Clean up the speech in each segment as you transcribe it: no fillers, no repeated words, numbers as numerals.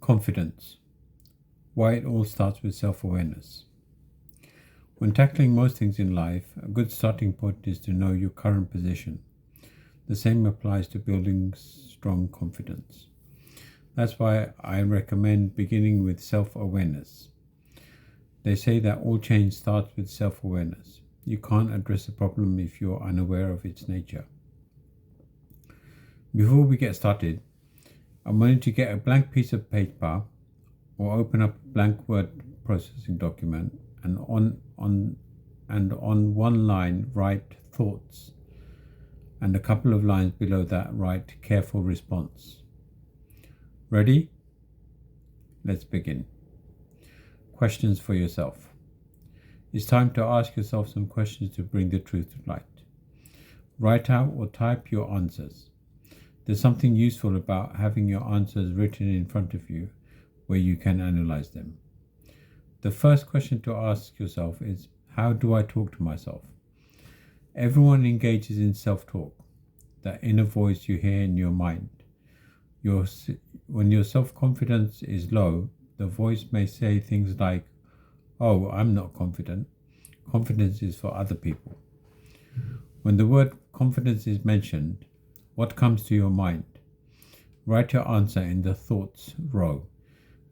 Confidence. Why it all starts with self-awareness. When tackling most things in life, a good starting point is to know your current position. The same applies to building strong confidence. That's why I recommend beginning with self-awareness. They say that all change starts with self-awareness. You can't address a problem if you're unaware of its nature. Before we get started, I want you to get a blank piece of paper or open up a blank word processing document and on one line write thoughts and a couple of lines below that write careful response. Ready? Let's begin. Questions for yourself. It's time to ask yourself some questions to bring the truth to light. Write out or type your answers. There's something useful about having your answers written in front of you where you can analyze them. The first question to ask yourself is, how do I talk to myself? Everyone engages in self-talk, that inner voice you hear in your mind. When your self-confidence is low, the voice may say things like, "Oh, I'm not confident. Confidence is for other people." When the word confidence is mentioned, what comes to your mind? Write your answer in the thoughts row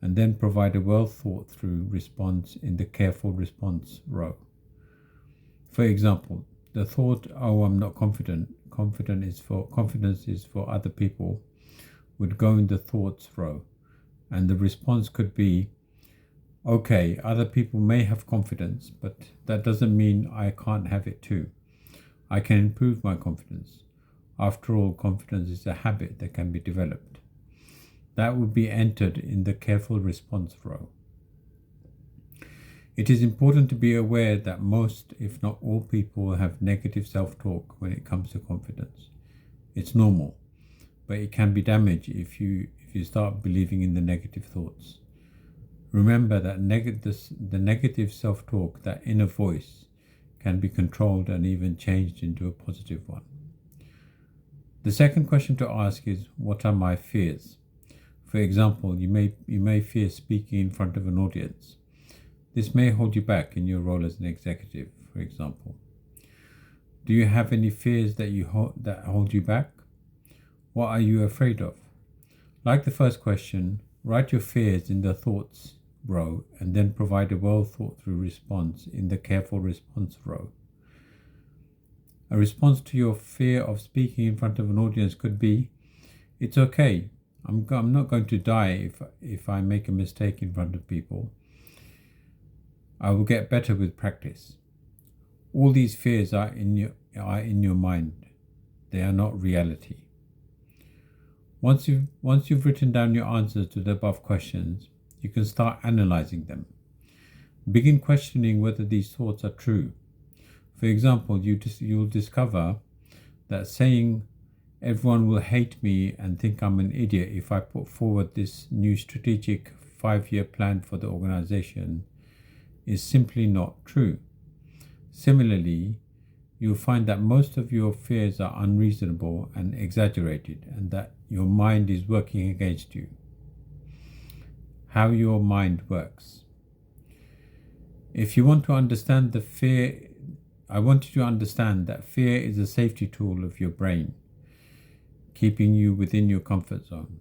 and then provide a well thought through response in the careful response row. For example, the thought, "Oh, I'm not confident. Confidence is for other people," would go in the thoughts row, and the response could be, "Okay, other people may have confidence, but that doesn't mean I can't have it too. I can improve my confidence. After all, confidence is a habit that can be developed." That would be entered in the careful response row. It is important to be aware that most, if not all people have negative self-talk when it comes to confidence. It's normal, but it can be damaged if you start believing in the negative thoughts. Remember that the negative self-talk, that inner voice, can be controlled and even changed into a positive one. The second question to ask is, what are my fears? For example, you may fear speaking in front of an audience. This may hold you back in your role as an executive, for example. Do you have any fears that hold you back? What are you afraid of? Like the first question, write your fears in the thoughts row and then provide a well thought through response in the careful response row. A response to your fear of speaking in front of an audience could be, "It's okay. I'm not going to die if I make a mistake in front of people. I will get better with practice." All these fears are in your mind. They are not reality. Once you've written down your answers to the above questions, you can start analyzing them. Begin questioning whether these thoughts are true. For example, you'll discover that saying, "Everyone will hate me and think I'm an idiot if I put forward this new strategic 5-year plan for the organization," is simply not true. Similarly, you'll find that most of your fears are unreasonable and exaggerated, and that your mind is working against you. How your mind works. If you want to understand the fear, I want you to understand that fear is a safety tool of your brain, keeping you within your comfort zone.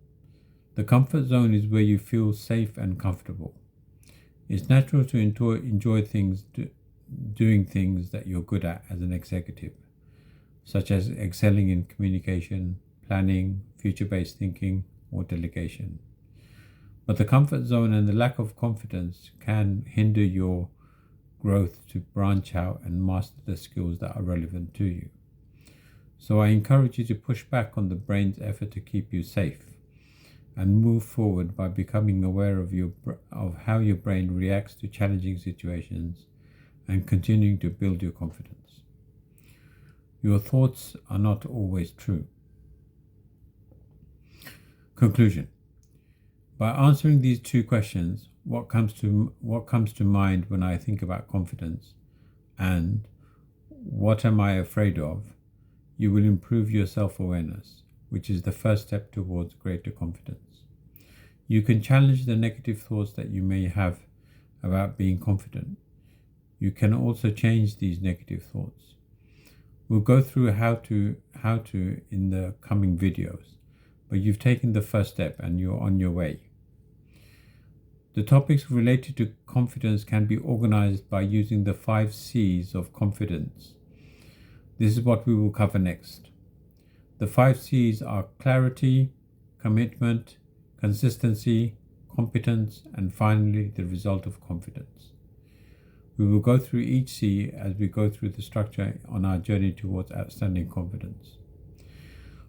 The comfort zone is where you feel safe and comfortable. It's natural to enjoy doing things that you're good at as an executive, such as excelling in communication, planning, future-based thinking, or delegation. But the comfort zone and the lack of confidence can hinder your growth to branch out and master the skills that are relevant to you. So I encourage you to push back on the brain's effort to keep you safe and move forward by becoming aware of how your brain reacts to challenging situations and continuing to build your confidence. Your thoughts are not always true. Conclusion. By answering these two questions, what comes to mind when I think about confidence, and what am I afraid of, you will improve your self-awareness, which is the first step towards greater confidence. You can challenge the negative thoughts that you may have about being confident. You can also change these negative thoughts. We'll go through how to in the coming videos, but you've taken the first step and you're on your way. The topics related to confidence can be organized by using the 5 C's of confidence. This is what we will cover next. The 5 C's are clarity, commitment, consistency, competence, and finally the result of confidence. We will go through each C as we go through the structure on our journey towards outstanding confidence.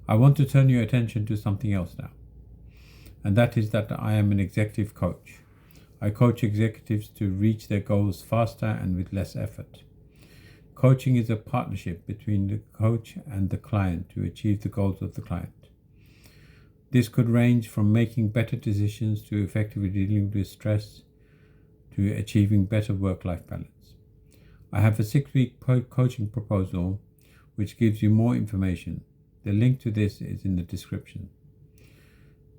I want to turn your attention to something else now, and that is that I am an executive coach. I coach executives to reach their goals faster and with less effort. Coaching is a partnership between the coach and the client to achieve the goals of the client. This could range from making better decisions to effectively dealing with stress to achieving better work-life balance. I have a 6-week coaching proposal which gives you more information. The link to this is in the description.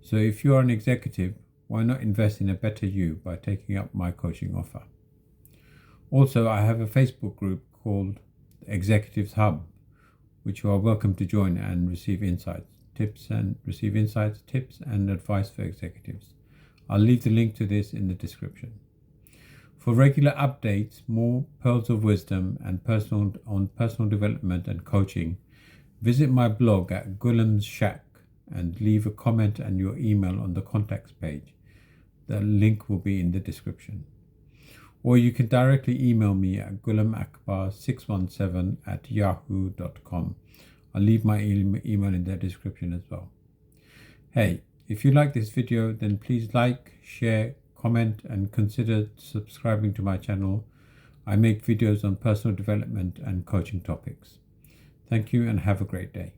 So if you are an executive, why not invest in a better you by taking up my coaching offer? Also, I have a Facebook group called Executives Hub, which you are welcome to join and receive tips, and advice for executives. I'll leave the link to this in the description. For regular updates, more pearls of wisdom and personal development and coaching, visit my blog at Ghulam's Shack and leave a comment and your email on the contacts page. The link will be in the description. Or you can directly email me at ghulamakbar617@yahoo.com. I'll leave my email in the description as well. Hey, if you like this video, then please like, share, comment, and consider subscribing to my channel. I make videos on personal development and coaching topics. Thank you and have a great day.